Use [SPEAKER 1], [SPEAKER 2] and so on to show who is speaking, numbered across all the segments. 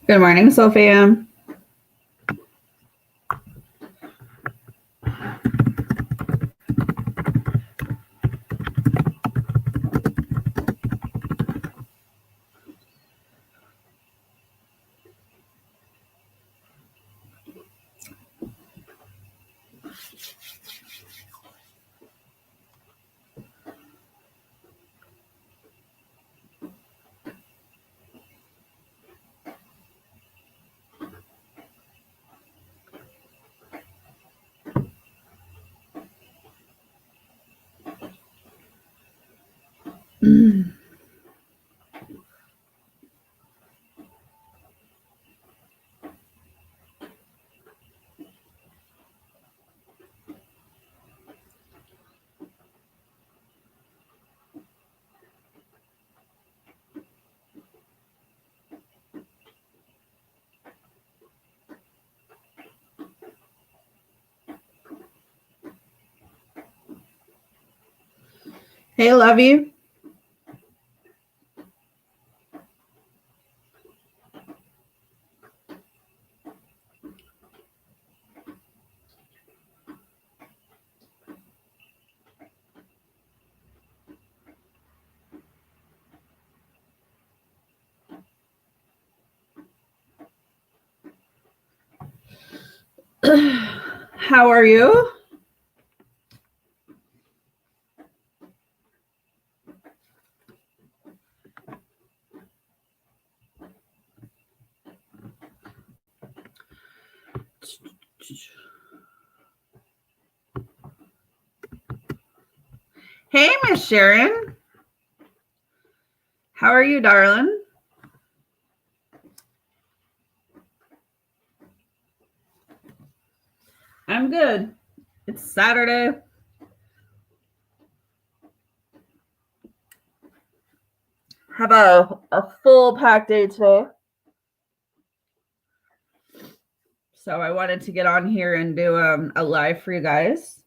[SPEAKER 1] Good morning, Sophia. Hey, Lovey. How are you? Hey, Miss Sharon. How are you, darling? I'm good. It's Saturday. Have a full packed day today. So I wanted to get on here and do a live for you guys.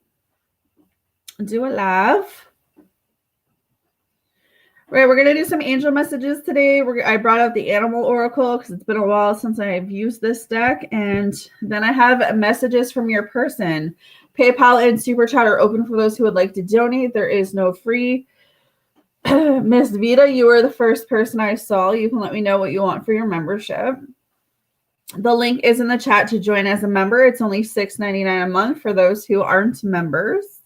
[SPEAKER 1] Do a live. Right, we're going to do some angel messages today. I brought out the animal oracle because it's been a while since I've used this deck. And then I have messages from your person. PayPal and Super Chat are open for those who would like to donate. There is no free. Miss Vita, you were the first person I saw. You can let me know what you want for your membership. The link is in the chat to join as a member. It's only $6.99 a month for those who aren't members.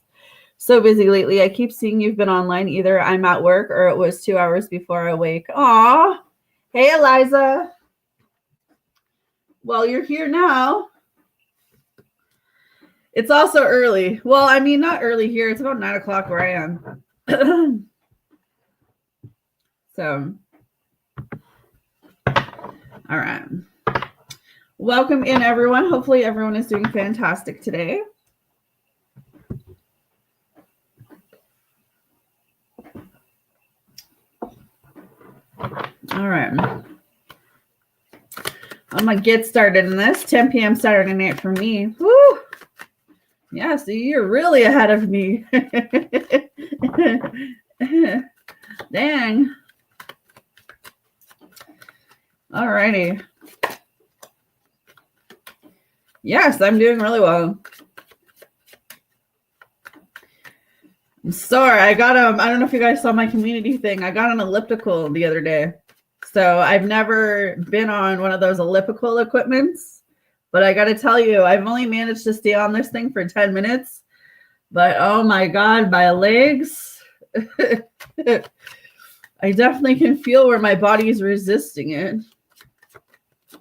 [SPEAKER 1] So busy lately. I keep seeing you've been online. Either I'm at work or it was 2 hours before I wake. Aw. Hey, Eliza. Well, you're here now. It's also early. Well, I mean, not early here. It's about 9 o'clock where I am. So, all right. Welcome in, everyone. Hopefully everyone is doing fantastic today. All right. I'm going to get started in this. 10 p.m. Saturday night for me. Woo! Yeah, so you're really ahead of me. Dang. All righty. Yes, I'm doing really well. I'm sorry. I got I don't know if you guys saw my community thing. I got an elliptical the other day. So I've never been on one of those elliptical equipments, but I got to tell you, I've only managed to stay on this thing for 10 minutes, but oh my God, my legs, I definitely can feel where my body is resisting it. A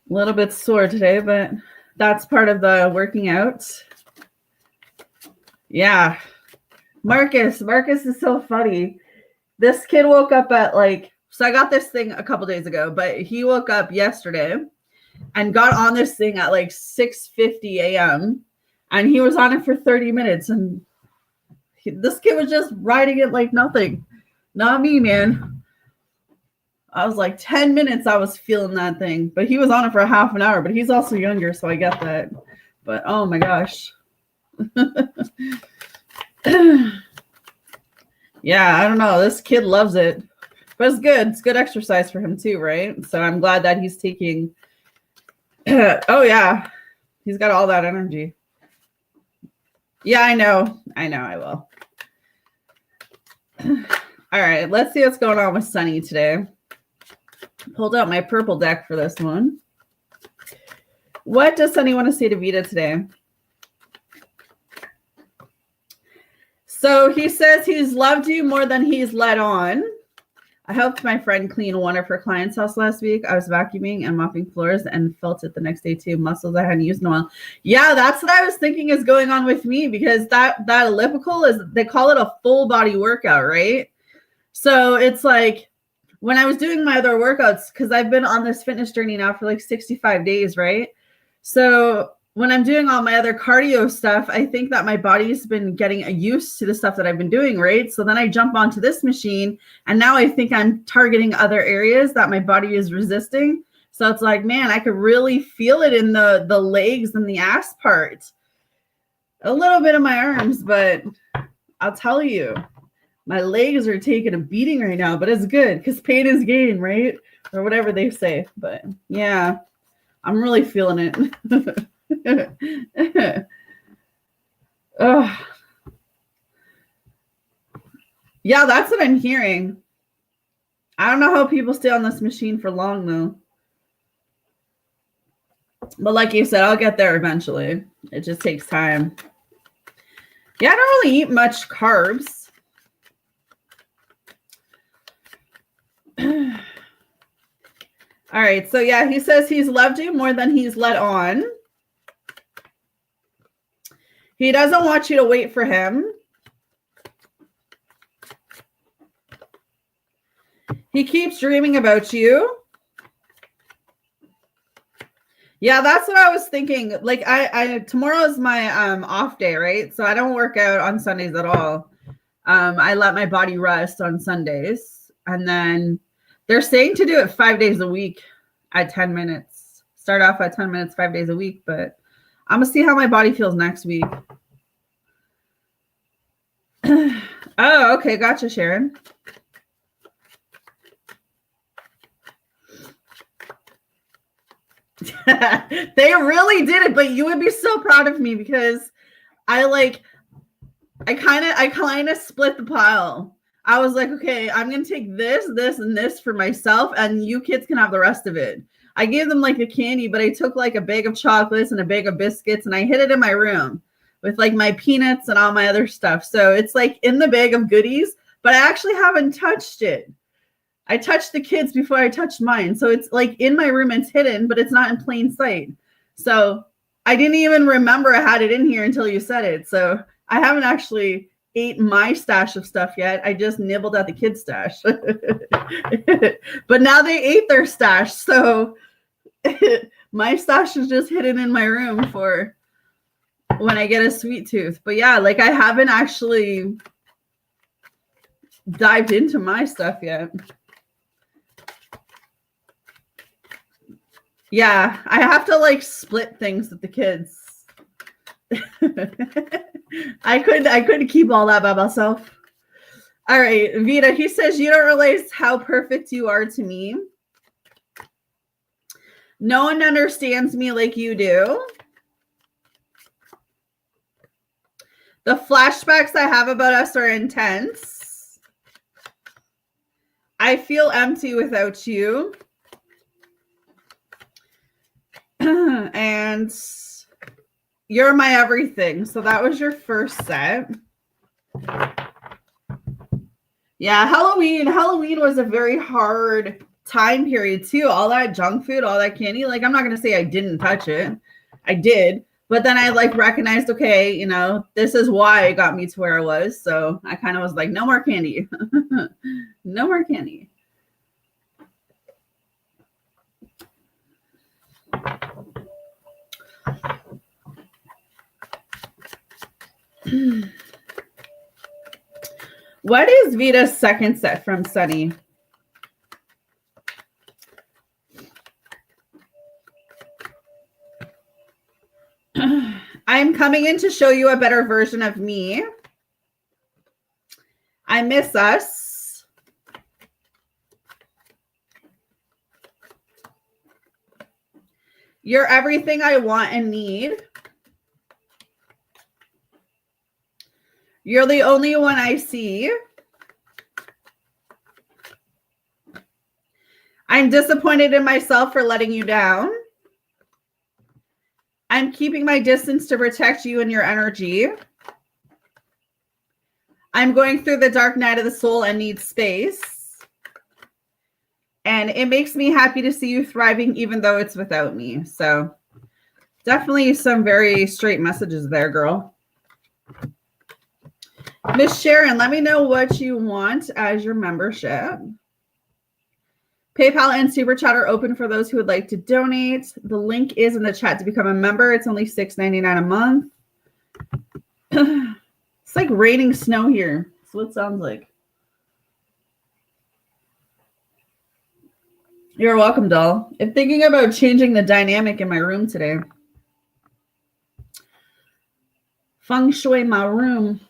[SPEAKER 1] little bit sore today, but that's part of the working out. Yeah. Marcus is so funny. This kid woke up at so I got this thing a couple days ago, but he woke up yesterday and got on this thing at 6:50 a.m. and he was on it for 30 minutes. And this kid was just riding it like nothing. Not me, man. I was 10 minutes I was feeling that thing, but he was on it for a half an hour, but he's also younger, so I get that. But oh my gosh. Yeah, I don't know. This kid loves it. But it's good. It's good exercise for him too, right? So I'm glad that he's taking. Oh yeah, he's got all that energy. Yeah, I know. I will. All right, let's see what's going on with Sunny today. Pulled out my purple deck for this one. What does Sunny want to say to Vita today? So he says he's loved you more than he's let on. I helped my friend clean one of her clients' house last week. I was vacuuming and mopping floors and felt it the next day too. Muscles I hadn't used in a while. Yeah, that's what I was thinking is going on with me, because that elliptical is, they call it a full body workout, right? So it's like when I was doing my other workouts, because I've been on this fitness journey now for like 65 days, right? So when I'm doing all my other cardio stuff, I think that my body's been getting used to the stuff that I've been doing, right? So then I jump onto this machine, and now I think I'm targeting other areas that my body is resisting. So it's like, man, I could really feel it in the legs and the ass part. A little bit of my arms, but I'll tell you, my legs are taking a beating right now, but it's good because pain is gain, right? Or whatever they say. But yeah, I'm really feeling it. Oh. Yeah, that's what I'm hearing. I don't know how people stay on this machine for long though. But like you said, I'll get there eventually. It just takes time. Yeah, I don't really eat much carbs. All right, so yeah, he says he's loved you more than he's let on. He doesn't want you to wait for him. He keeps dreaming about you. Yeah, that's what I was thinking. Like I tomorrow is my off day, right? So I don't work out on Sundays at all. I let my body rest on Sundays. And then they're saying to do it 5 days a week at 10 minutes. Start off at 10 minutes, 5 days a week, but I'm gonna see how my body feels next week. Oh, okay. Gotcha, Sharon. They really did it, but you would be so proud of me because I kind of split the pile. I was like, okay, I'm going to take this, and this for myself, and you kids can have the rest of it. I gave them like a candy, but I took like a bag of chocolates and a bag of biscuits, and I hid it in my room with like my peanuts and all my other stuff. So it's like in the bag of goodies, but I actually haven't touched it. I touched the kids before I touched mine. So it's like in my room, it's hidden, but it's not in plain sight. So I didn't even remember I had it in here until you said it. So I haven't actually ate my stash of stuff yet. I just nibbled at the kids' stash. But now they ate their stash. So my stash is just hidden in my room for when I get a sweet tooth. But yeah, like I haven't actually dived into my stuff yet. Yeah, I have to like split things with the kids. I couldn't keep all that by myself. All right, Vita, he says, you don't realize how perfect you are to me. No one understands me like you do. The flashbacks I have about us are intense. I feel empty without you. And you're my everything. So that was your first set. Yeah, Halloween was a very hard time period too. All that junk food, all that candy. Like, I'm not going to say I didn't touch it. I did. But then I like recognized, okay, you know, this is why it got me to where I was. So I kind of was like, no more candy. No more candy. What is Vita's second set from Sunny? I'm coming in to show you a better version of me. I miss us. You're everything I want and need. You're the only one I see. I'm disappointed in myself for letting you down. I'm keeping my distance to protect you and your energy. I'm going through the dark night of the soul and need space. And it makes me happy to see you thriving, even though it's without me. So definitely some very straight messages there, girl. Miss Sharon, let me know what you want as your membership. PayPal and Super Chat are open for those who would like to donate. The link is in the chat to become a member. It's only $6.99 a month. It's like raining snow here. That's what it sounds like. You're welcome, doll. I'm thinking about changing the dynamic in my room today. Feng shui my room.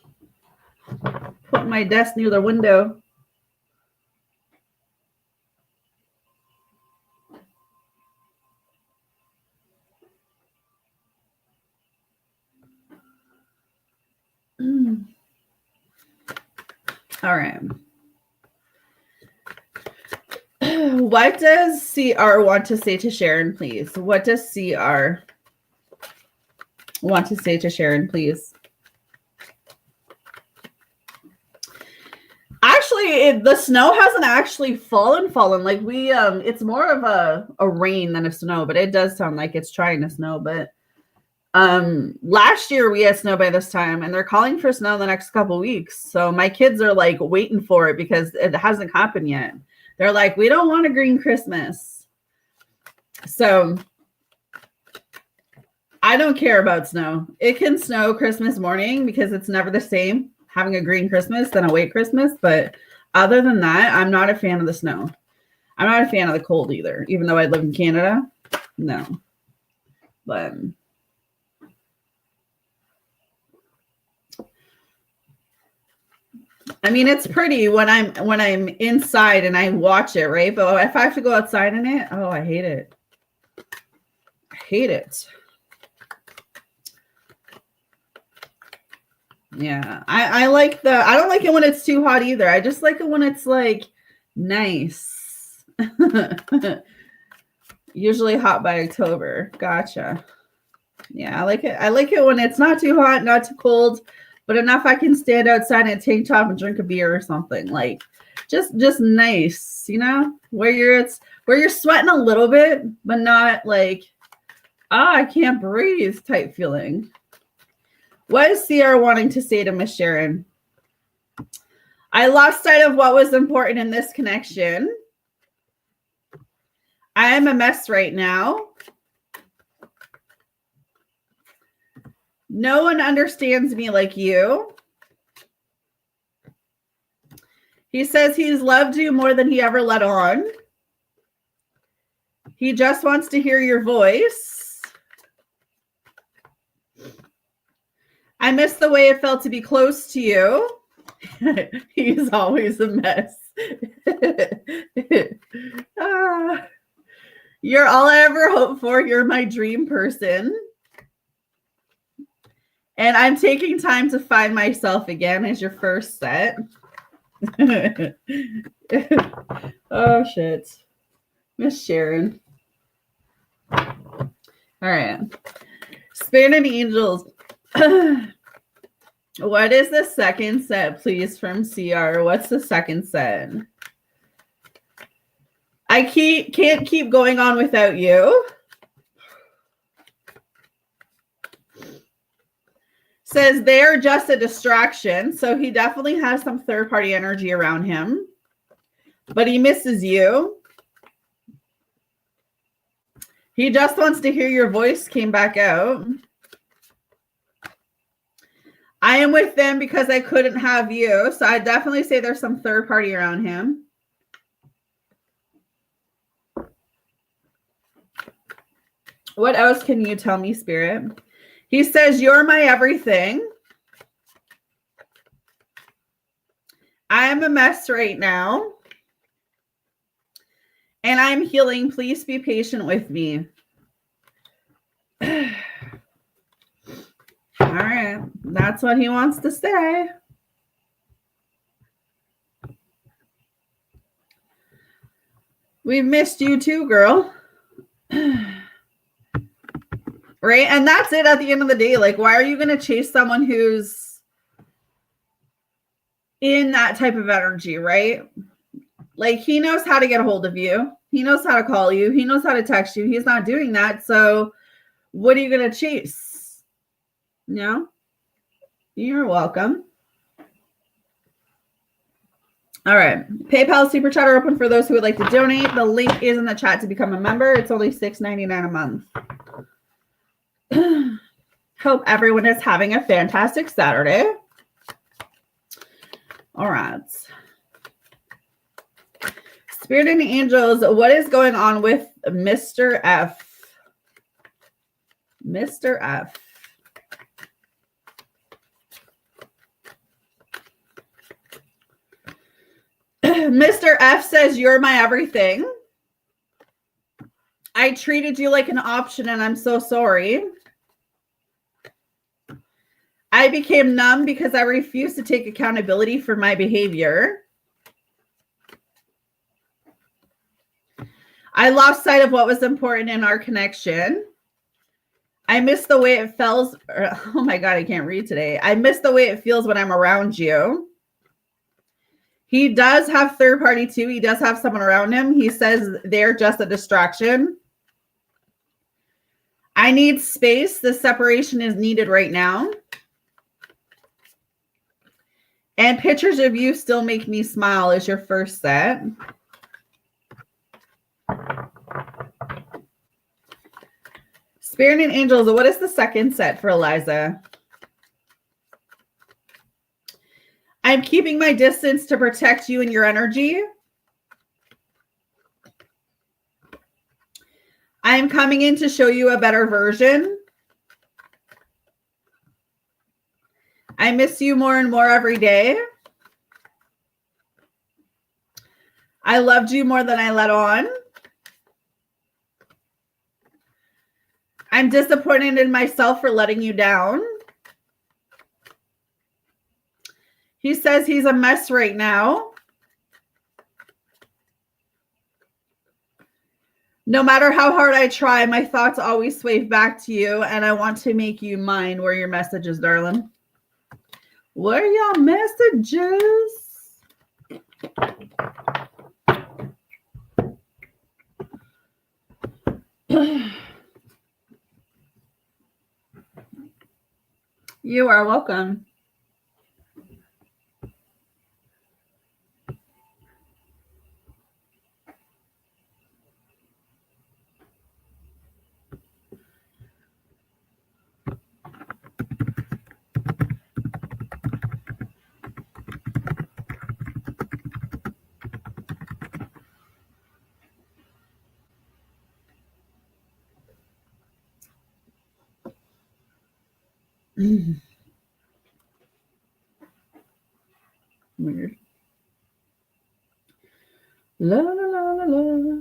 [SPEAKER 1] Put my desk near the window. All right. What does CR want to say to Sharon, please? What does CR want to say to Sharon, please? Actually, the snow hasn't actually fallen. Like we, it's more of a rain than a snow, but it does sound like it's trying to snow. But last year we had snow by this time, and they're calling for snow in the next couple weeks. So my kids are like waiting for it because it hasn't happened yet. They're like, we don't want a green Christmas. So I don't care about snow. It can snow Christmas morning because it's never the same having a green Christmas than a white Christmas. But other than that, I'm not a fan of the snow. I'm not a fan of the cold either, even though I live in Canada. No. But I mean, it's pretty when I'm inside and I watch it, right? But if I have to go outside in it, oh, I hate it. I hate it. Yeah, I like I don't like it when it's too hot either. I just like it when it's like nice. Usually hot by October. Gotcha. Yeah, I like it. I like it when it's not too hot, not too cold, but enough I can stand outside in a tank top and drink a beer or something. Like just nice, you know, where you're sweating a little bit, but not like, I can't breathe type feeling. What is CR wanting to say to Miss Sharon? I lost sight of what was important in this connection. I am a mess right now. No one understands me like you. He says he's loved you more than he ever let on. He just wants to hear your voice. I miss the way it felt to be close to you. He's always a mess. You're all I ever hoped for. You're my dream person. And I'm taking time to find myself again as your first set. Oh, shit. Miss Sharon. All right. Spirit and angels. What is the second set, please, from CR? What's the second set? I can't keep going on without you. Says they're just a distraction. So he definitely has some third-party energy around him. But he misses you. He just wants to hear your voice came back out. I am with them because I couldn't have you. So I definitely say there's some third party around him. What else can you tell me, Spirit? He says, you're my everything. I am a mess right now. And I'm healing. Please be patient with me. All right. That's what he wants to say. We've missed you too, girl. Right? And that's it at the end of the day. Like, why are you going to chase someone who's in that type of energy, right? Like, he knows how to get a hold of you. He knows how to call you. He knows how to text you. He's not doing that. So what are you going to chase? No? You're welcome. All right. PayPal Super Chat are open for those who would like to donate. The link is in the chat to become a member. It's only $6.99 a month. Hope everyone is having a fantastic Saturday. All right. Spirit and Angels, what is going on with Mr. F? Mr. F. Mr. F says, you're my everything. I treated you like an option and I'm so sorry. I became numb because I refused to take accountability for my behavior. I lost sight of what was important in our connection. I miss the way it feels. Oh my God, I can't read today. I miss the way it feels when I'm around you. He does have third party too. He does have someone around him. He says they're just a distraction. I need space. The separation is needed right now. And pictures of you still make me smile is your first set. Spirit and Angels, what is the second set for Eliza? I'm keeping my distance to protect you and your energy. I'm coming in to show you a better version. I miss you more and more every day. I loved you more than I let on. I'm disappointed in myself for letting you down. He says he's a mess right now. No matter how hard I try, my thoughts always sway back to you, and I want to make you mine. Where are your messages, darling? What are your messages? You are welcome. Weird. La la la la la.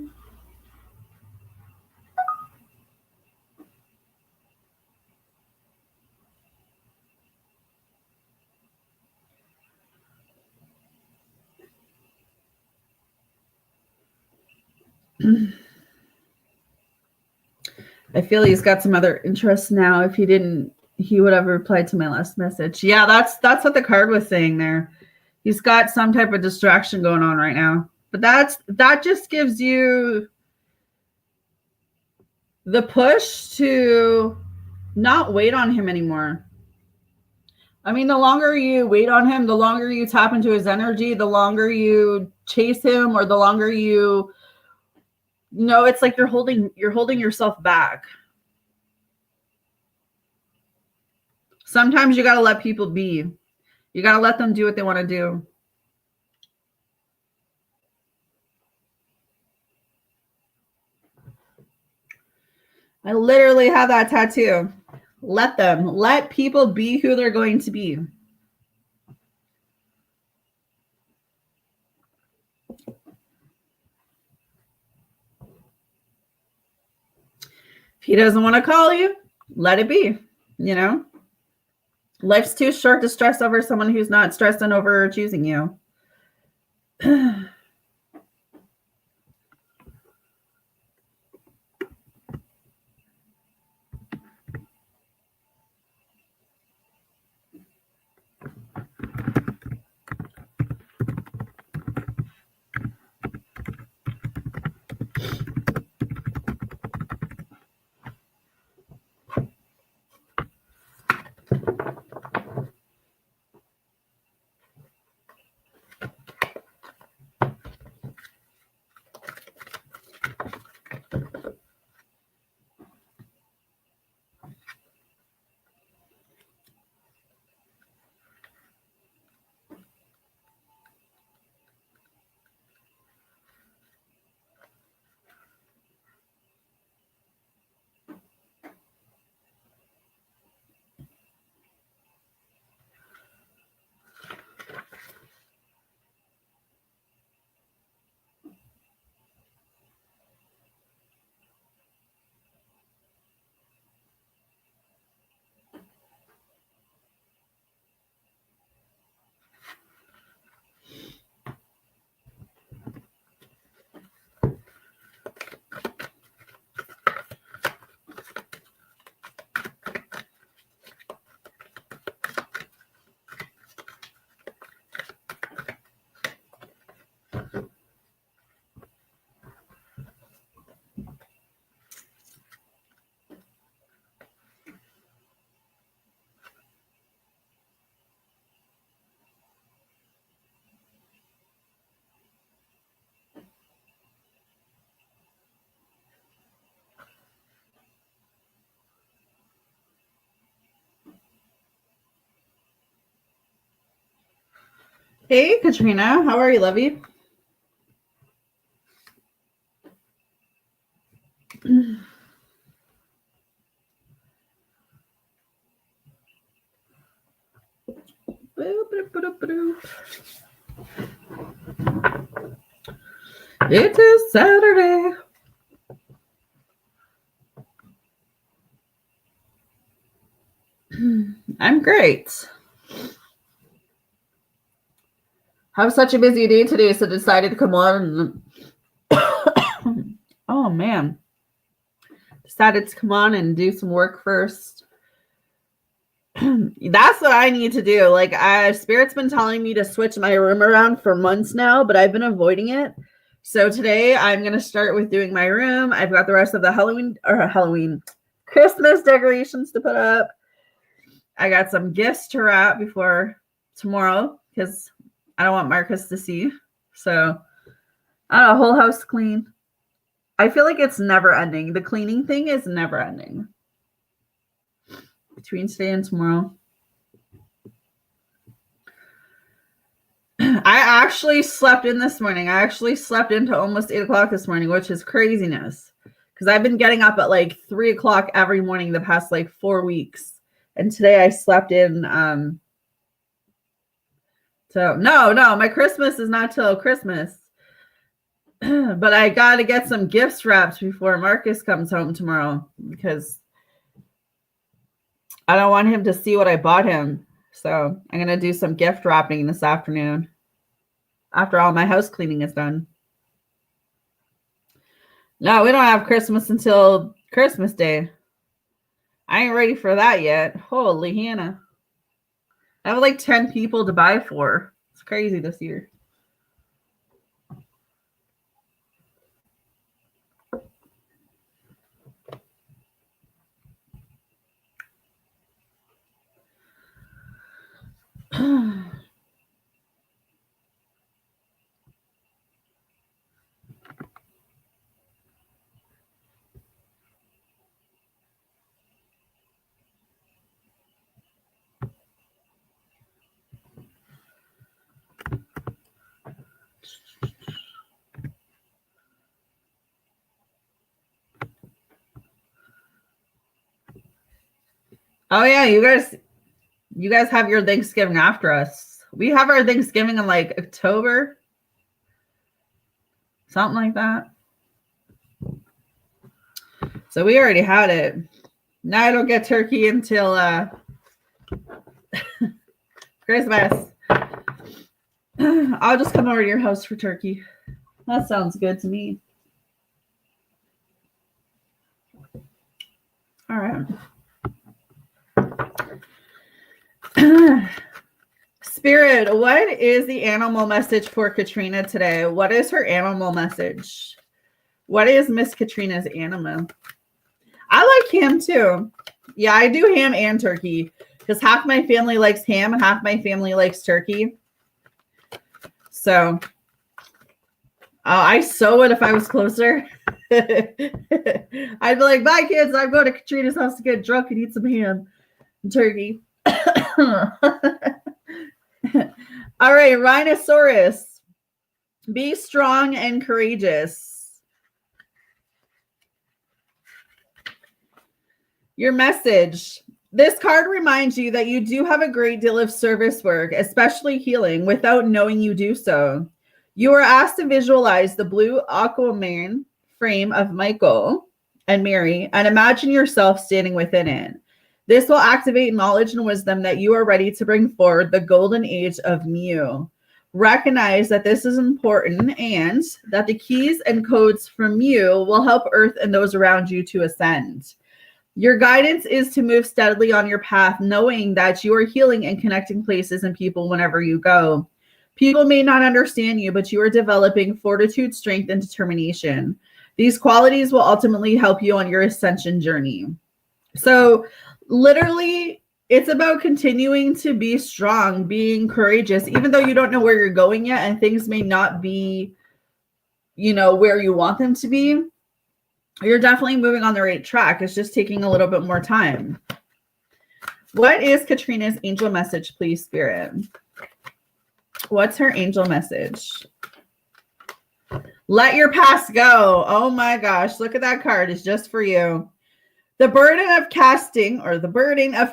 [SPEAKER 1] I feel he's got some other interests now. If he didn't, he would have replied to my last message. Yeah, that's what the card was saying there. He's got some type of distraction going on right now. But that just gives you the push to not wait on him anymore. I mean, the longer you wait on him, the longer you tap into his energy, the longer you chase him, or the longer you know, it's like you're holding yourself back. Sometimes you got to let people be. You got to let them do what they want to do. I literally have that tattoo. Let people be who they're going to be. If he doesn't want to call you, let it be, you know? Life's too short to stress over someone who's not stressing over choosing you. Hey, Katrina. How are you, lovey? It is Saturday. I'm great. Have such a busy day today, so decided to come on. Oh man, decided to come on and do some work first. That's what I need to do. Like, Spirit's been telling me to switch my room around for months now, but I've been avoiding it. So today I'm gonna start with doing my room. I've got the rest of the Halloween Christmas decorations to put up. I got some gifts to wrap before tomorrow because I don't want Marcus to see. So I don't know, whole house clean. I feel like it's never ending. The cleaning thing is never ending. Between today and tomorrow. I actually slept in this morning. I actually slept into almost 8 o'clock this morning, which is craziness. Because I've been getting up at like 3 o'clock every morning the past like 4 weeks. And today I slept in. So no, my Christmas is not till Christmas. But I got to get some gifts wrapped before Marcus comes home tomorrow because I don't want him to see what I bought him. So I'm going to do some gift wrapping this afternoon after all my house cleaning is done. No, we don't have Christmas until Christmas Day. I ain't ready for that yet. Holy Hannah. I have like 10 people to buy for. It's crazy this year. Oh yeah, you guys have your Thanksgiving after us. We have our Thanksgiving in like October. Something like that. So we already had it. Now I don't get turkey until Christmas. I'll just come over to your house for turkey. That sounds good to me. All right. Spirit, what is the animal message for Katrina today? What is her animal message? What is Miss Katrina's animal? I like ham too. Yeah, I do ham and turkey because half my family likes ham and half my family likes turkey. So I so would if I was closer. I'd be like, bye kids, I'm going to Katrina's house to get drunk and eat some ham and turkey. All right, Rhinoceros. Be strong and courageous. Your message. This card reminds you that you do have a great deal of service work, especially healing, without knowing you do so. You are asked to visualize the blue aquamarine frame of Michael and Mary and imagine yourself standing within it. This will activate knowledge and wisdom that you are ready to bring forward the golden age of Mu. Recognize that this is important and that the keys and codes from Mu will help Earth and those around you to ascend. Your guidance is to move steadily on your path, knowing that you are healing and connecting places and people whenever you go. People may not understand you, but you are developing fortitude, strength, and determination. These qualities will ultimately help you on your ascension journey. So literally, it's about continuing to be strong, being courageous, even though you don't know where you're going yet and things may not be, where you want them to be. You're definitely moving on the right track. It's just taking a little bit more time. What is Katrina's angel message, please, Spirit? What's her angel message? Let your past go. Oh my gosh, look at that card. It's just for you. The burden of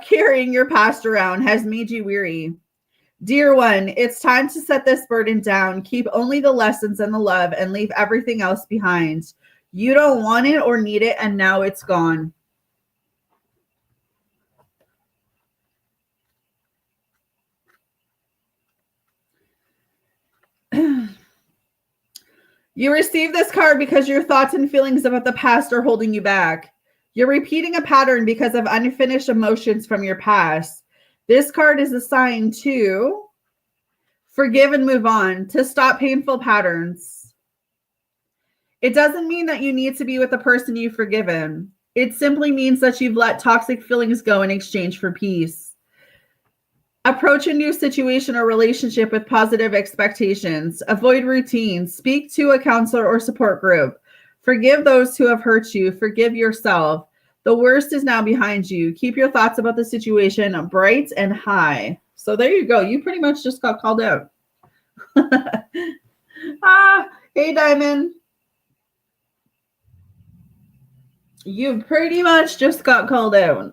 [SPEAKER 1] carrying your past around has made you weary. Dear one, it's time to set this burden down. Keep only the lessons and the love and leave everything else behind. You don't want it or need it, and now it's gone. You receive this card because your thoughts and feelings about the past are holding you back. You're repeating a pattern because of unfinished emotions from your past. This card is a sign to forgive and move on, to stop painful patterns. It doesn't mean that you need to be with the person you've forgiven. It simply means that you've let toxic feelings go in exchange for peace. Approach a new situation or relationship with positive expectations. Avoid routines. Speak to a counselor or support group. Forgive those who have hurt you. Forgive yourself. The worst is now behind you. Keep your thoughts about the situation bright and high. So there you go. You pretty much just got called out. Hey, Diamond. You pretty much just got called out.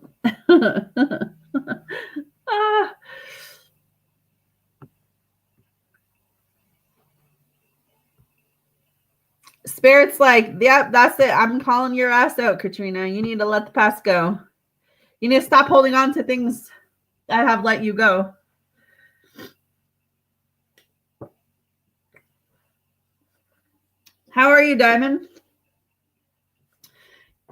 [SPEAKER 1] Spirit's like, yep, that's it. I'm calling your ass out, Katrina. You need to let the past go. You need to stop holding on to things that have let you go. How are you, Diamond?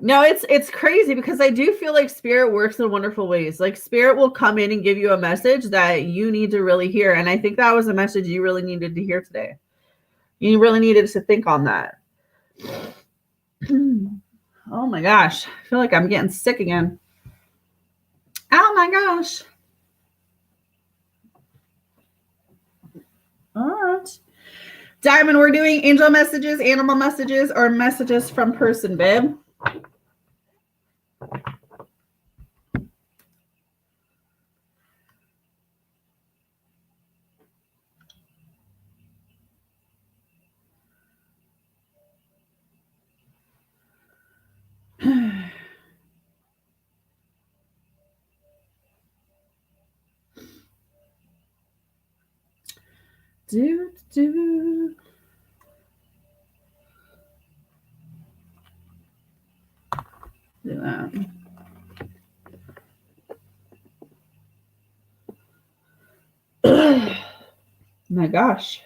[SPEAKER 1] No, it's crazy because I do feel like Spirit works in wonderful ways. Like Spirit will come in and give you a message that you need to really hear. And I think that was a message you really needed to hear today. You really needed to think on that. Oh my gosh. I feel like I'm getting sick again. Oh my gosh. All right. Diamond, we're doing angel messages, animal messages, or messages from person, babe. Do that. my gosh.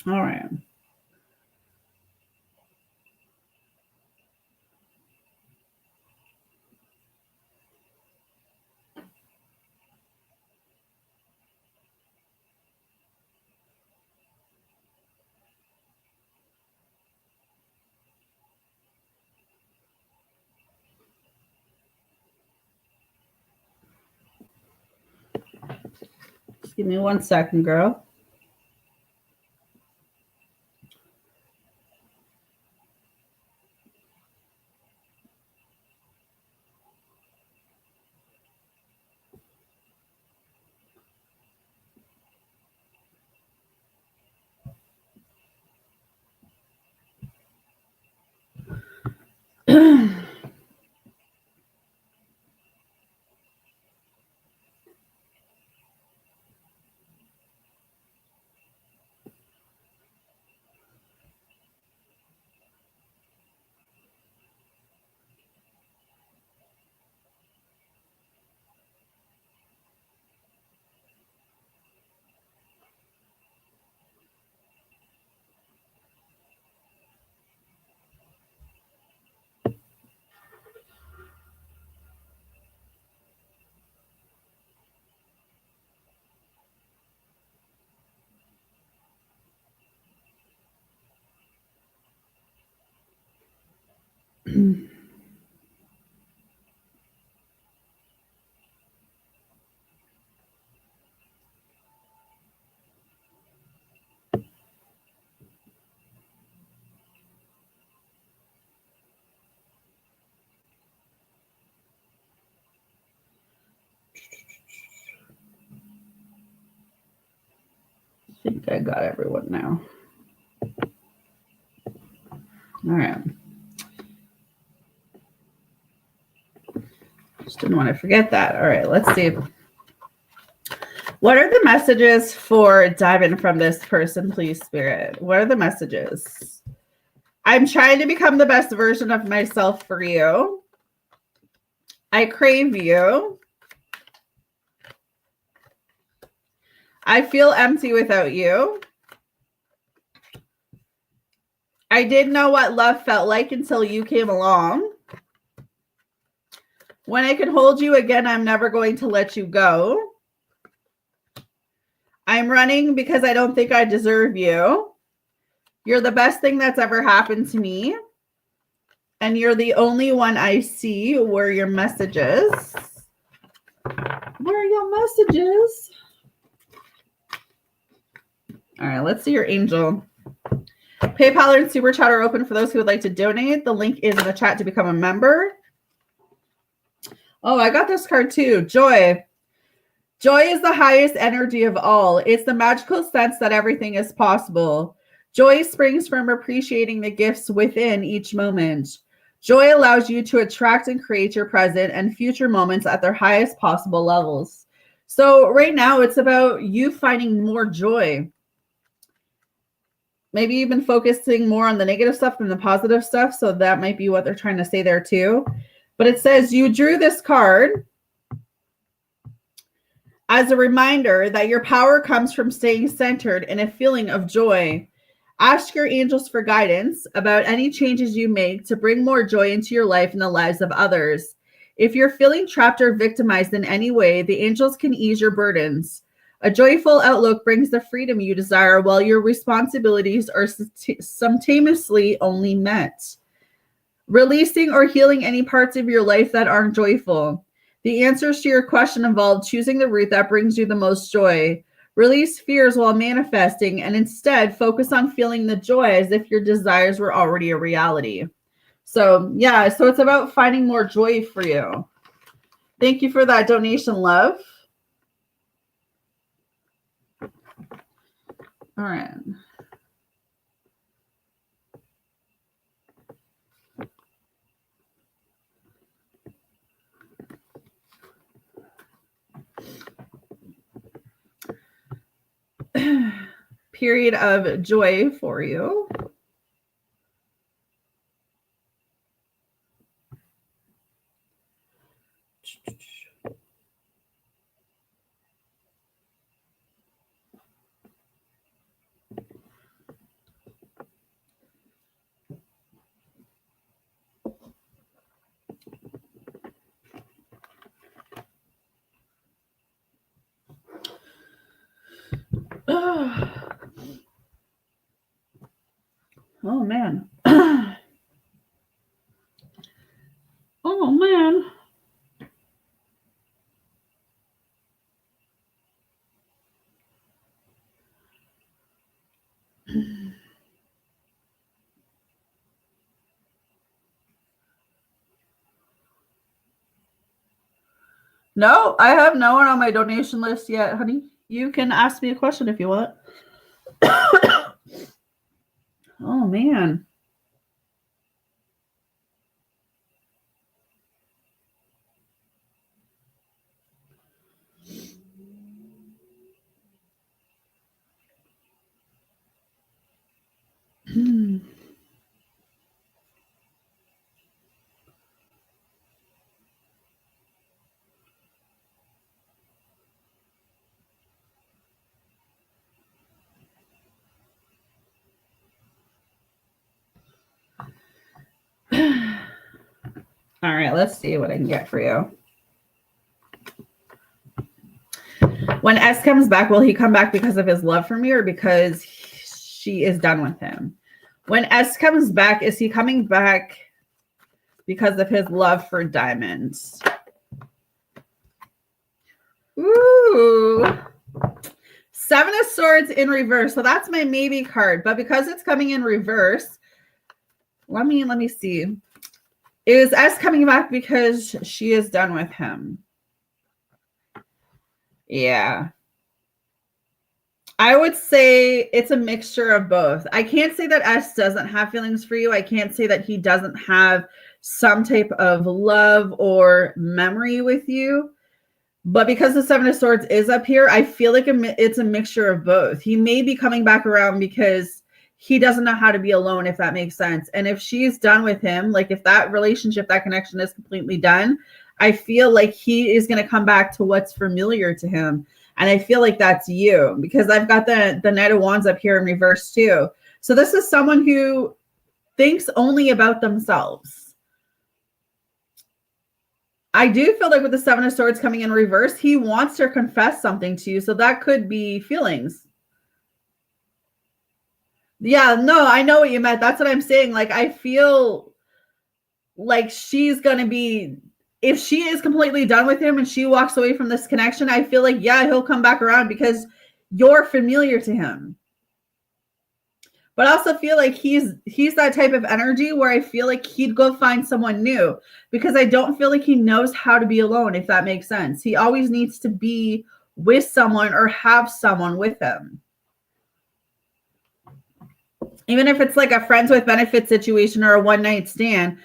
[SPEAKER 1] All right. Just give me 1 second, girl. I think I got everyone now. All right. Just didn't want to forget that. All right, let's see. What are the messages for Diamond from this person, please, Spirit? What are the messages? I'm trying to become the best version of myself for you. I crave you. I feel empty without you. I didn't know what love felt like until you came along. When I could hold you again, I'm never going to let you go. I'm running because I don't think I deserve you. You're the best thing that's ever happened to me. And you're the only one I see. Where are your messages? Where are your messages? All right, let's see your angel. PayPal and Super Chat are open for those who would like to donate. The link is in the chat to become a member. Oh, I got this card too. Joy. Joy is the highest energy of all. It's the magical sense that everything is possible. Joy springs from appreciating the gifts within each moment. Joy allows you to attract and create your present and future moments at their highest possible levels. So right now, it's about you finding more joy. Maybe you've been focusing more on the negative stuff than the positive stuff. So that might be what they're trying to say there too. But it says you drew this card as a reminder that your power comes from staying centered in a feeling of joy. Ask your angels for guidance about any changes you make to bring more joy into your life and the lives of others. If you're feeling trapped or victimized in any way, the angels can ease your burdens. A joyful outlook brings the freedom you desire, while your responsibilities are simultaneously only met. Releasing or healing any parts of your life that aren't joyful. The answers to your question involve choosing the route that brings you the most joy. Release fears while manifesting and instead focus on feeling the joy as if your desires were already a reality. So, yeah, so it's about finding more joy for you. Thank you for that donation, love. All right. Period of joy for you. Oh, man. Oh, man. No, I have no one on my donation list yet, honey. You can ask me a question if you want. Oh, man. All right, let's see what I can get for you. When S comes back, will he come back because of his love for me or because she is done with him? When S comes back, is he coming back because of his love for diamonds? Ooh. Seven of Swords in reverse. So that's my maybe card. But because it's coming in reverse, let me see. Is S coming back because she is done with him? Yeah. I would say it's a mixture of both. I can't say that S doesn't have feelings for you. I can't say that he doesn't have some type of love or memory with you. But because the Seven of Swords is up here, I feel like it's a mixture of both. He may be coming back around because he doesn't know how to be alone, if that makes sense. And if she's done with him, like if that relationship, that connection is completely done, I feel like he is going to come back to what's familiar to him. And I feel like that's you because I've got the Knight of Wands up here in reverse too. So this is someone who thinks only about themselves. I do feel like with the Seven of Swords coming in reverse, he wants to confess something to you. So that could be feelings. Yeah, no, I know what you meant. That's what I'm saying. Like, I feel like she's going to be, if she is completely done with him and she walks away from this connection, I feel like, yeah, he'll come back around because you're familiar to him. But I also feel like he's that type of energy where I feel like he'd go find someone new because I don't feel like he knows how to be alone, if that makes sense. He always needs to be with someone or have someone with him. Even if it's like a friends with benefits situation or a one-night stand,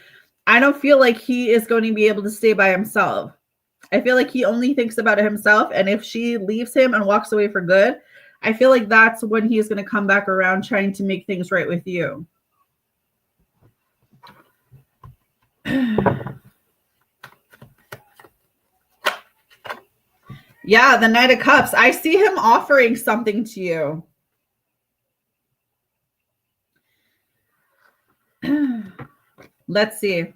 [SPEAKER 1] I don't feel like he is going to be able to stay by himself. I feel like he only thinks about himself. And if she leaves him and walks away for good, I feel like that's when he is going to come back around trying to make things right with you. Yeah, the Knight of Cups. I see him offering something to you. Let's see.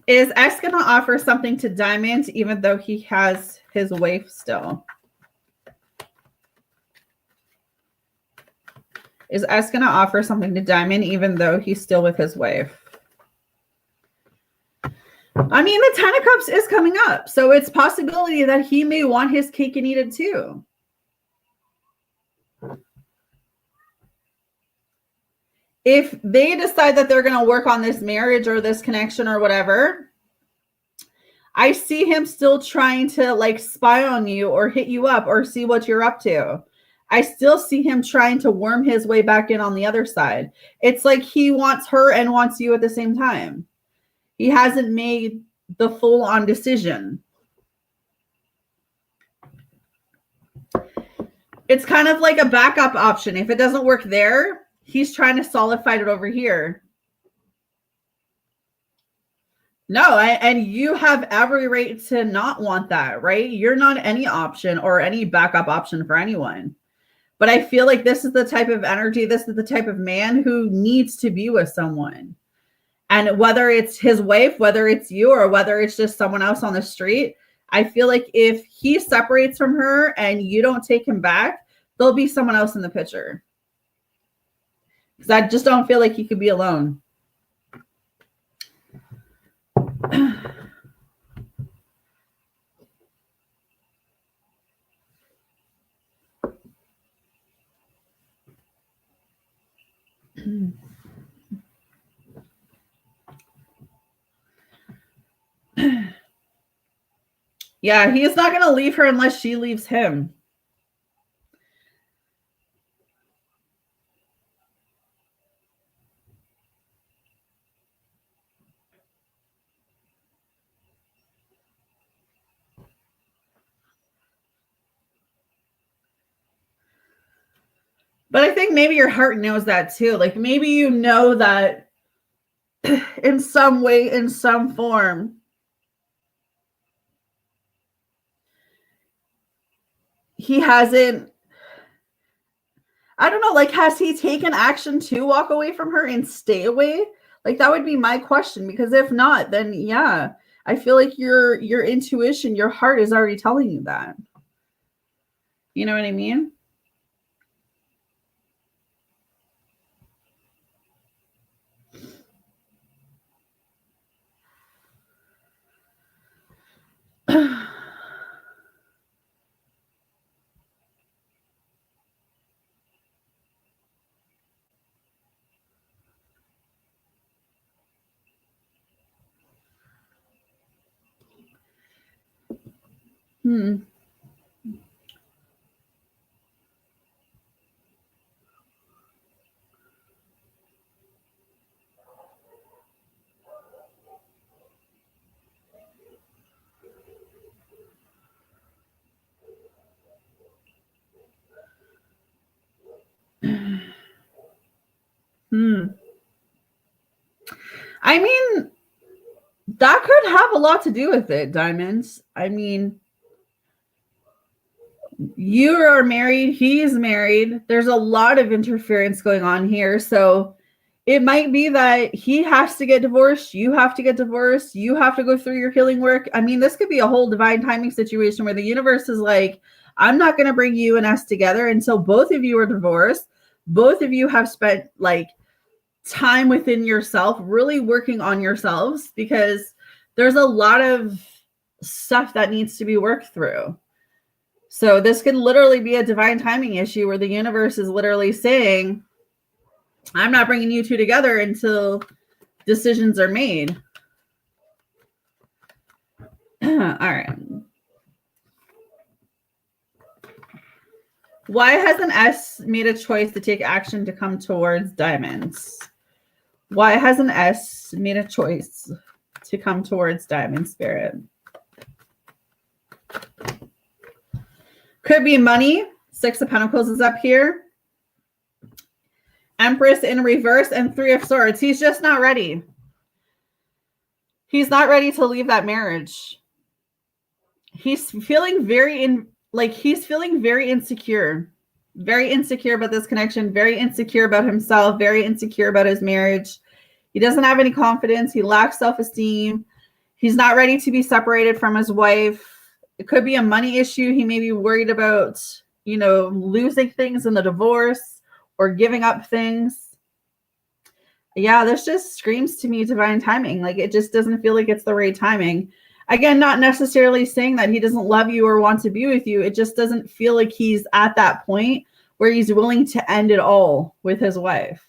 [SPEAKER 1] Is X going to offer something to Diamond even though he has his wife still? Is S going to offer something to Diamond even though he's still with his wife? I mean, the 10 of Cups is coming up, so it's possibility that he may want his cake and eat it too. If they decide that they're going to work on this marriage or this connection or whatever, I see him still trying to like spy on you or hit you up or see what you're up to. I still see him trying to worm his way back in on the other side. It's like he wants her and wants you at the same time. He hasn't made the full-on decision. It's kind of like a backup option. If it doesn't work there, he's trying to solidify it over here. No, and you have every right to not want that, right? You're not any option or any backup option for anyone. But I feel like this is the type of energy, this is the type of man who needs to be with someone. And whether it's his wife, whether it's you, or whether it's just someone else on the street, I feel like if he separates from her and you don't take him back, there'll be someone else in the picture. Because I just don't feel like he could be alone. Yeah, he's not going to leave her unless she leaves him. But I think maybe your heart knows that too. Like maybe you know that in some way, in some form, he hasn't, I don't know, like has he taken action to walk away from her and stay away? Like that would be my question, because if not, then yeah, I feel like your intuition, your heart is already telling you that. You know what I mean? Hmm. Hmm. I mean, that could have a lot to do with it, Diamonds. I mean, you are married, he's married. There's a lot of interference going on here. So it might be that he has to get divorced, you have to get divorced, you have to go through your healing work. I mean, this could be a whole divine timing situation where the universe is like, I'm not going to bring you and us together until both of you are divorced. Both of you have spent like time within yourself, really working on yourselves, because there's a lot of stuff that needs to be worked through. So this could literally be a divine timing issue where the universe is literally saying, I'm not bringing you two together until decisions are made. All right. Why has an S made a choice to take action to come towards Diamonds? Why has an S made a choice to come towards Diamond Spirit? Could be money. 6 of Pentacles is up here. Empress in reverse and 3 of Swords. He's just not ready. He's not ready to leave that marriage. He's feeling very insecure. Very insecure about this connection. Very insecure about himself. Very insecure about his marriage. He doesn't have any confidence. He lacks self-esteem. He's not ready to be separated from his wife. It could be a money issue. He may be worried about, losing things in the divorce or giving up things. Yeah, this just screams to me divine timing. Like it just doesn't feel like it's the right timing. Again, not necessarily saying that he doesn't love you or want to be with you. It just doesn't feel like he's at that point where he's willing to end it all with his wife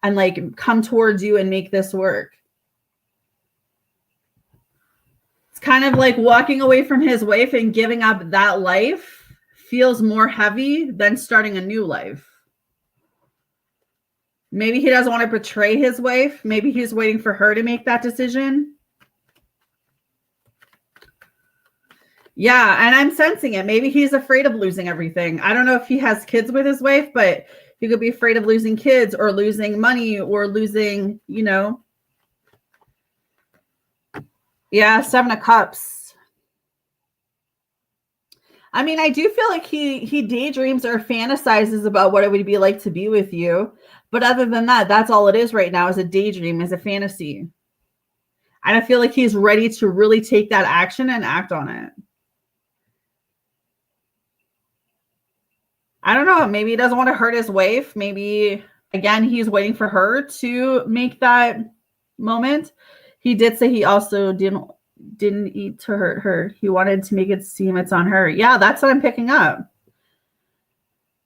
[SPEAKER 1] and like come towards you and make this work. It's kind of like walking away from his wife and giving up that life feels more heavy than starting a new life. Maybe he doesn't want to betray his wife. Maybe he's waiting for her to make that decision. Yeah, and I'm sensing it. Maybe he's afraid of losing everything. I don't know if he has kids with his wife, but he could be afraid of losing kids or losing money or losing, you know. Yeah, 7 of Cups. I mean, I do feel like he daydreams or fantasizes about what it would be like to be with you. But other than that, that's all it is right now, is a daydream, is a fantasy. I don't feel like he's ready to really take that action and act on it. I don't know. Maybe he doesn't want to hurt his wife. Maybe, again, he's waiting for her to make that moment. He did say he also didn't eat to hurt her. He wanted to make it seem it's on her. Yeah, that's what I'm picking up.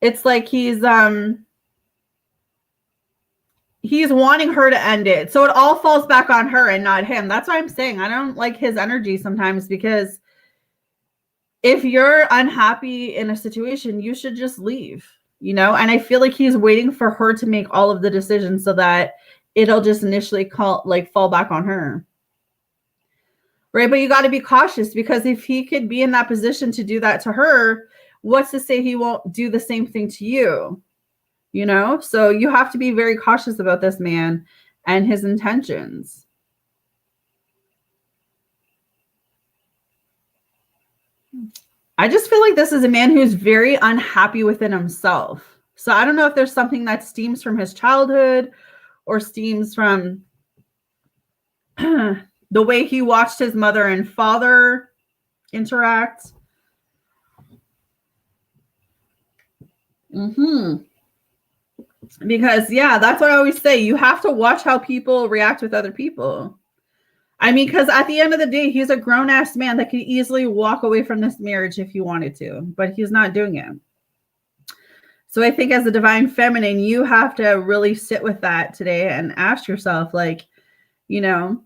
[SPEAKER 1] It's like he's wanting her to end it. So it all falls back on her and not him. That's what I'm saying. I don't like his energy sometimes, because if you're unhappy in a situation, you should just leave, you know? And I feel like he's waiting for her to make all of the decisions so that it'll just initially fall back on her. Right? But you got to be cautious, because if he could be in that position to do that to her, what's to say he won't do the same thing to you? You know? So you have to be very cautious about this man and his intentions. I just feel like this is a man who's very unhappy within himself. So I don't know if there's something that stems from his childhood or stems from the way he watched his mother and father interact. Because, yeah, that's what I always say. You have to watch how people react with other people. I mean, because at the end of the day, he's a grown-ass man that could easily walk away from this marriage if he wanted to, but he's not doing it. So I think as a divine feminine, you have to really sit with that today and ask yourself, like, you know,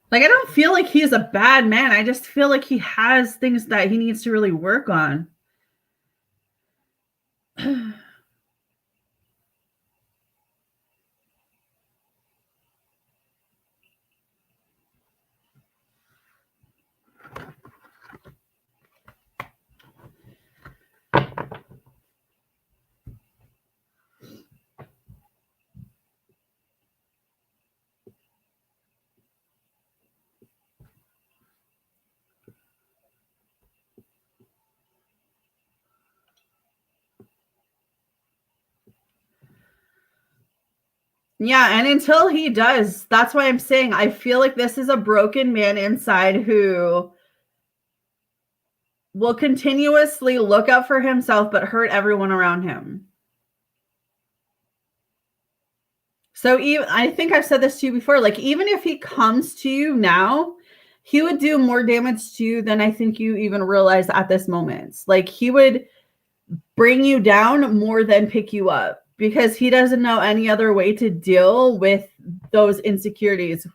[SPEAKER 1] like, I don't feel like he's a bad man. I just feel like he has things that he needs to really work on. Yeah, and until he does, that's why I'm saying I feel like this is a broken man inside who will continuously look out for himself but hurt everyone around him. So even, I think I've said this to you before, like, even if he comes to you now, he would do more damage to you than I think you even realize at this moment. Like, he would bring you down more than pick you up, because he doesn't know any other way to deal with those insecurities.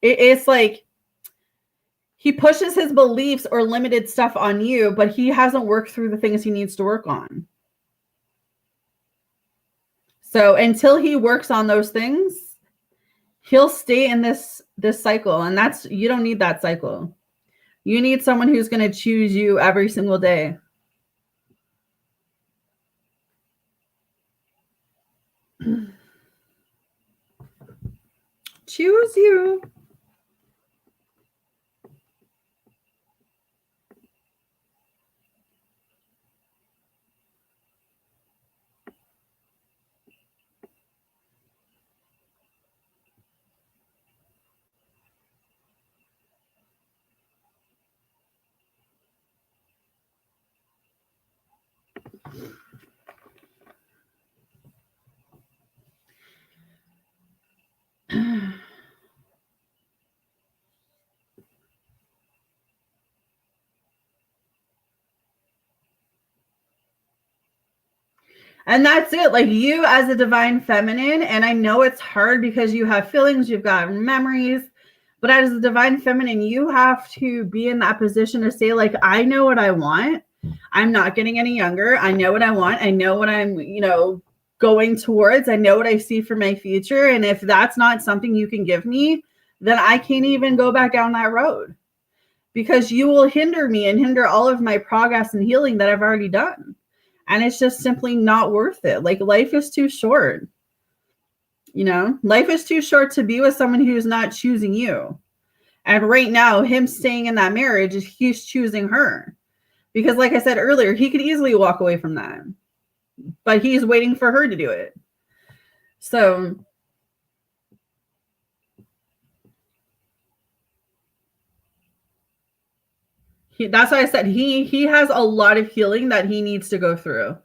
[SPEAKER 1] It's like he pushes his beliefs or limited stuff on you, but he hasn't worked through the things he needs to work on. So until he works on those things, he'll stay in this cycle, and that's, you don't need that cycle. You need someone who's going to choose you every single day. Choose you. And that's it. Like you as a divine feminine, and I know it's hard because you have feelings, you've got memories, but as a divine feminine, you have to be in that position to say, like, I know what I want. I'm not getting any younger. I know what I want. I know what I'm, going towards. I know what I see for my future. And if that's not something you can give me, then I can't even go back down that road because you will hinder me and hinder all of my progress and healing that I've already done. And it's just simply not worth it. Like life is too short. Life is too short to be with someone who's not choosing you. And right now, him staying in that marriage, he's choosing her. Because like I said earlier, he could easily walk away from that. But he's waiting for her to do it. So that's why I said he has a lot of healing that he needs to go through.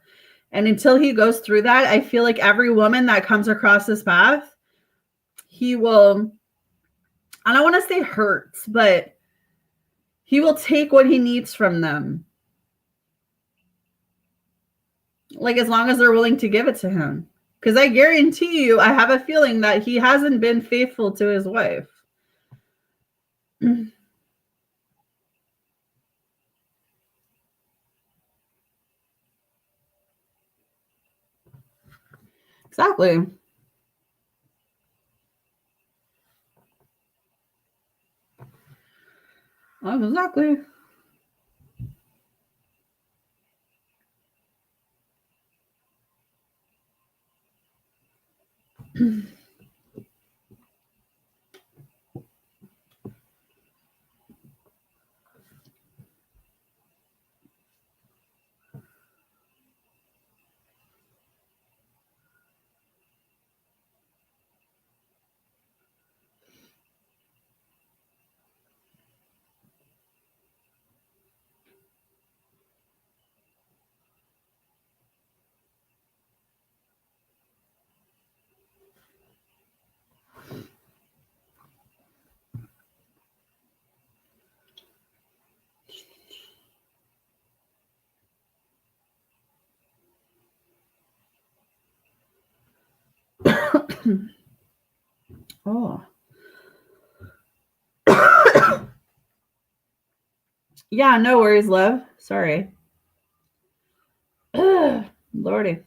[SPEAKER 1] And until he goes through that, I feel like every woman that comes across his path, he will, I don't want to say hurts, but he will take what he needs from them. Like as long as they're willing to give it to him. Because I guarantee you, I have a feeling that he hasn't been faithful to his wife. Exactly. Exactly. Oh. Yeah, no worries, love. Sorry. Lordy.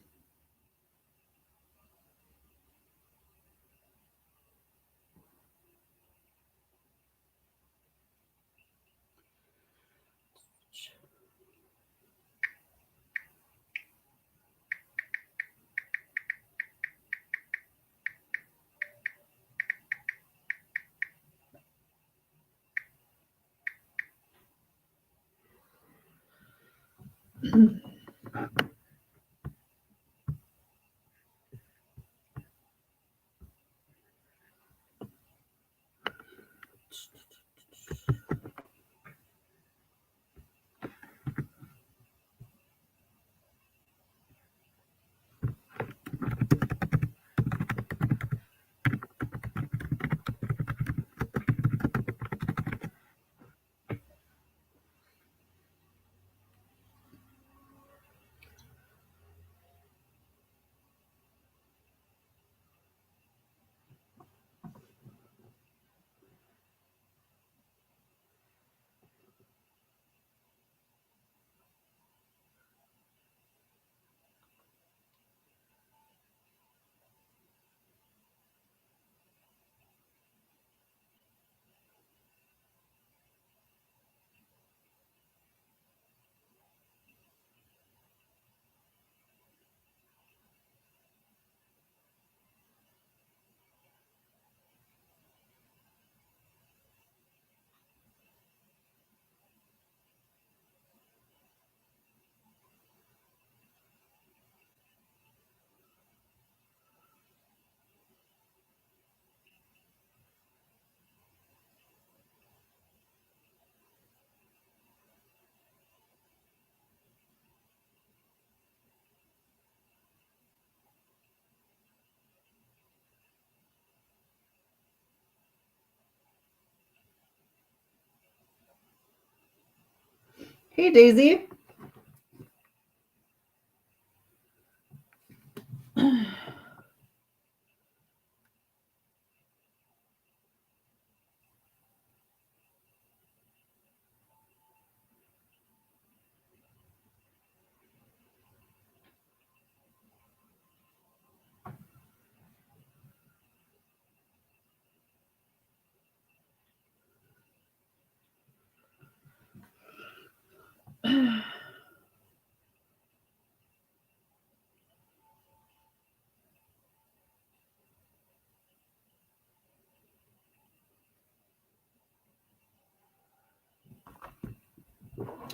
[SPEAKER 1] Hey, Daisy.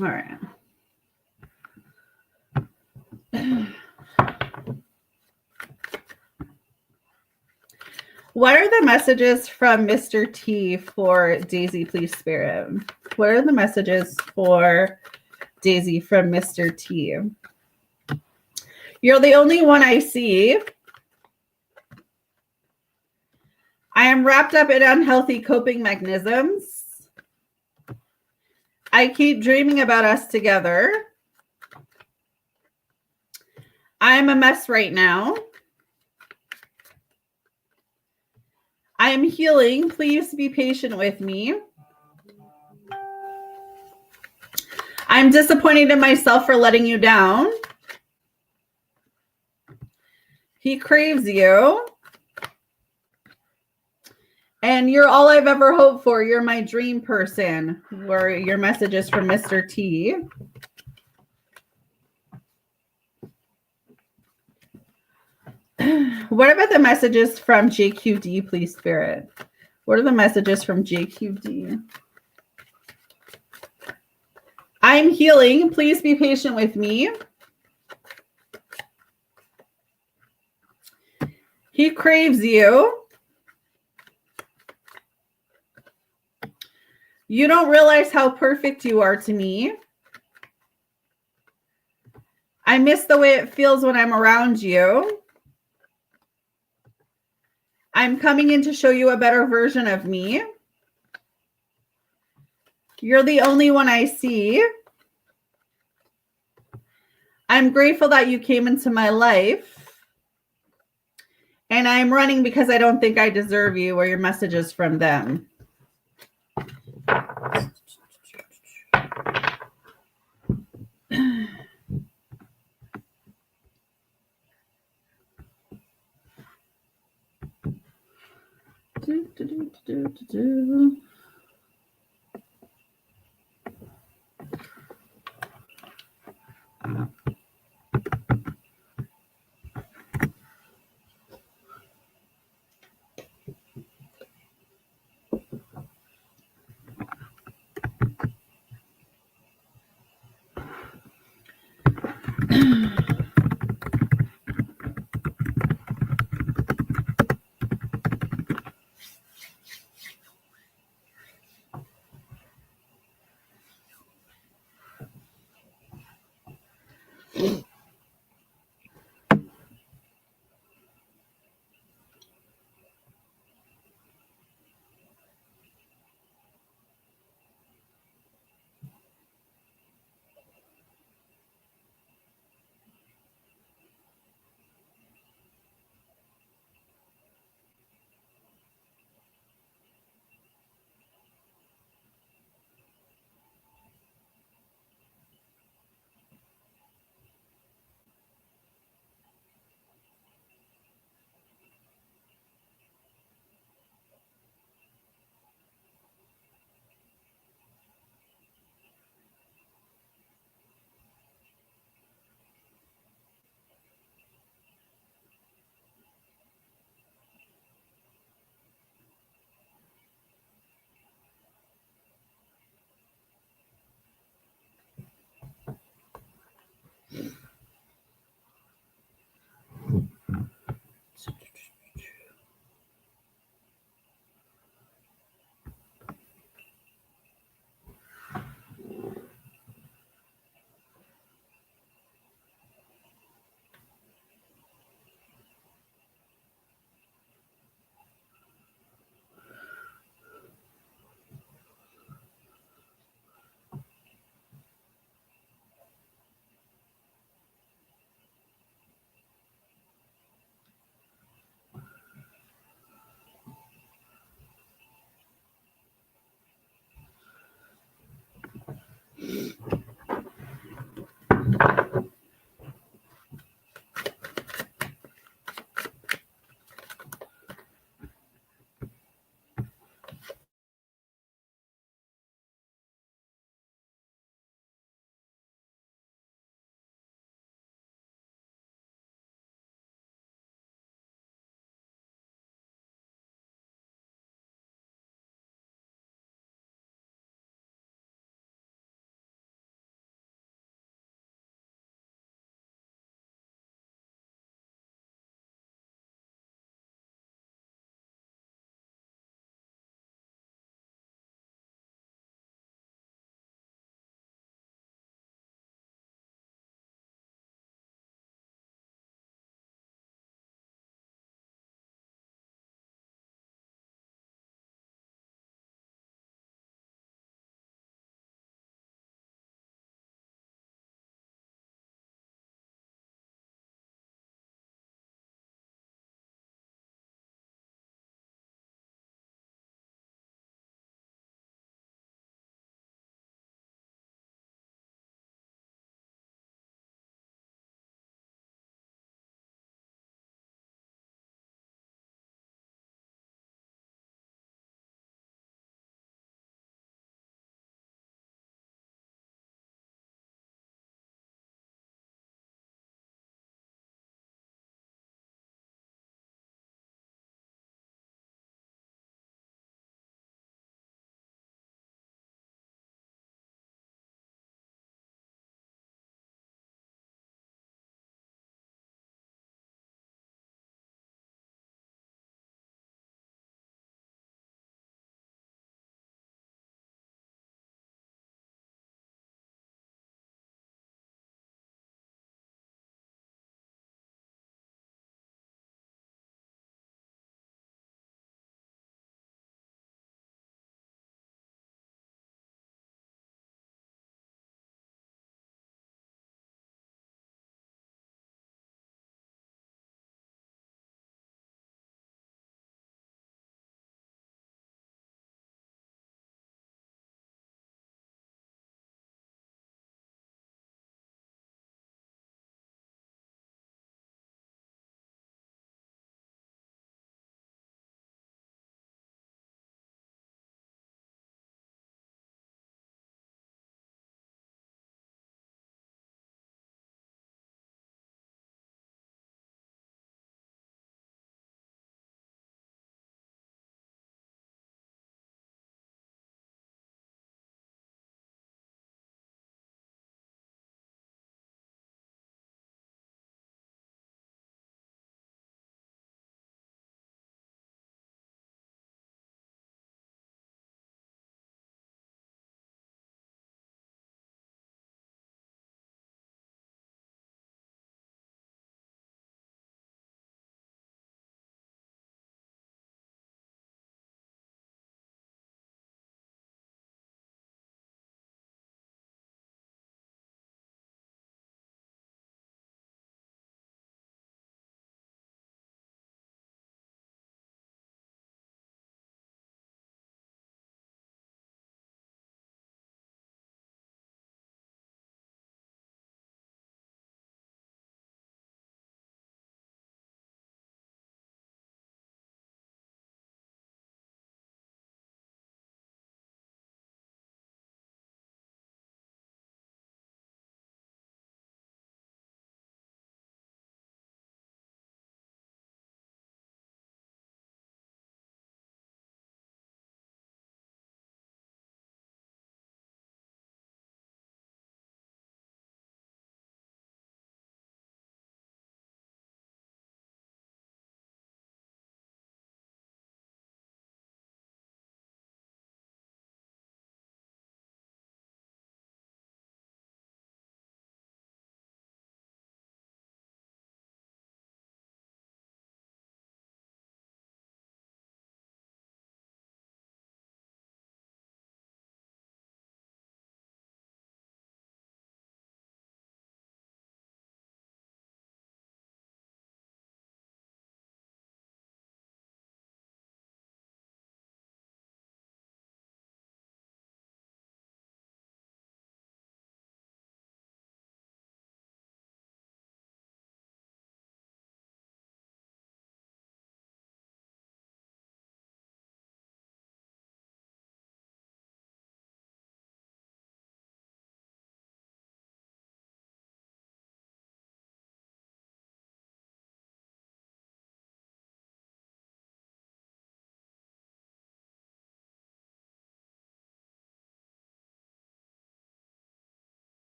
[SPEAKER 1] All right. What are the messages from Mr. T for Daisy, please, Spirit? What are the messages for Daisy from Mr. T? You're the only one I see. I am wrapped up in unhealthy coping mechanisms. I keep dreaming about us together. I'm a mess right now. I am healing. Please be patient with me. I'm disappointed in myself for letting you down. He craves you. And you're all I've ever hoped for. You're my dream person. Were your messages from Mr. T. What about the messages from JQD, please, Spirit? What are the messages from JQD? I'm healing. Please be patient with me. He craves you. You don't realize how perfect you are to me. I miss the way it feels when I'm around you. I'm coming in to show you a better version of me. You're the only one I see. I'm grateful that you came into my life. And I'm running because I don't think I deserve you, or your messages from them.